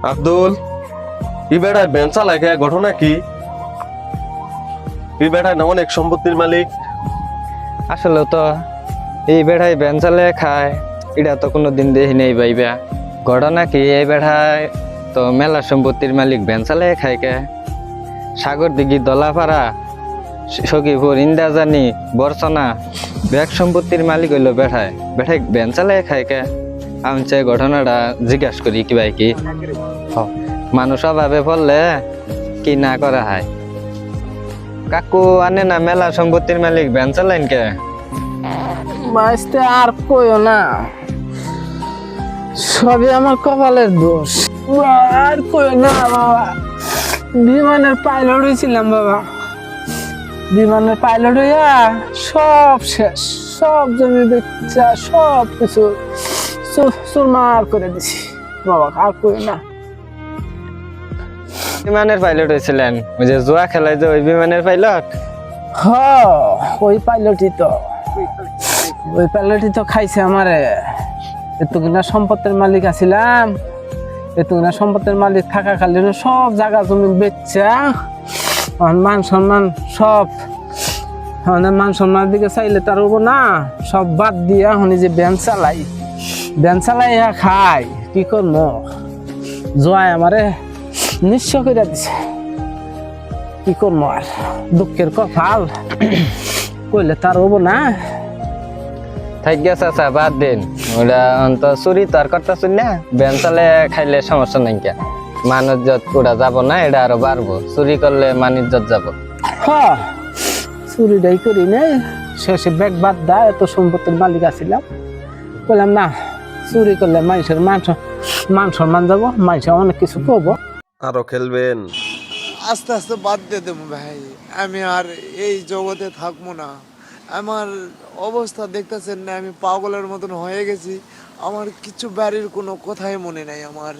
আব্দুল, ই বেড়ায় বেঞ্চা লাগে, ঘটনা কি? ই বেড়ায় না অনেক সম্পত্তির মালিক। আসলে তো এই বেড়াই বেঞ্চালে খায়, এটা তো কোনোদিন দেখি নেই ভাইবা। ঘটনা কি, এই বেড়ায় তো মেলা সম্পত্তির মালিক বেঞ্চালে খায় কে। সাগর দিঘি, দলাপাড়া, সখীপুর, ইন্দাজানি, বরসনা ব্যাগ সম্পত্তির মালিক হইলো বেড়ায়। বেড়ায় বেঞ্চালে খায় কে। আমি চাই ঘটনাটা জিজ্ঞাসা করি কি ভাই কি মানুষ অভাবে পড়লে কি না করা হয়। কাকু আনে না মেলা সম্পত্তির মালিক বেঞ্চালেন কে? বাইসতে আর কইও না, সবই আমার কপালের দোষ। আর কইও না বাবা, বিমানের পাইলট হয়েছিলাম বাবা। বিমানের পাইলট হইয়া সব শেষ, সব জমি বেচা সব কিছু চুরমার করে দিছি বাবা। আর কইও না। বিমানের পাইলট হয়েছিলেন? ওই যে জুয়া খেলায় যে ওই বিমানের পাইলট? হ, ওই পাইলটই তো, ওই পাইলটই তো খাইছে আমারে। এত কিনা সম্পত্তির মালিক আছিলাম, এত কিনা সম্পত্তির মালিক থাকা কালীন সব জায়গা জমি বেচা, মান সম্মান সব, মান সম্মানের দিকে চাইলে তার হবো না, সব বাদ দিয়া হনি যে ব্যান চালাই খাই। কি করবো, জোয়াই আমারে নিঃস্ব করে দিছে। কি করবো আর, দুঃখের কপাল, কইলে তার হবো না। থাক গেছে চাচা, বাদ দিন ওটা। অন্ত চুরি তো আর করতেছুন না, বেঞ্চালে খাইলে সমস্যা নাই কে। মান ইজ্জত ওটা যাবো না, এটা আরো বাড়বো। চুরি করলে মান ইজ্জত যাবো। হ্যাঁ, চুরিটাই করি নাই, শেষে ব্যাগ বাদ দা, এত সম্পত্তির মালিক আছিলাম। বললাম না, চুরি করলে মানুষের মান সম্মান যাবো, মানুষের অনেক কিছু করবো। আরো খেলবেন? আস্তে আস্তে বাদ দিয়ে দেবো ভাই, আমি আর এই জগতে থাকবো না। আমার অবস্থা দেখতেছেন না, আমি পাগলের মতন হয়ে গেছি। আমার কিছু বাড়ির কোনো কথাই মনে নাই আমার।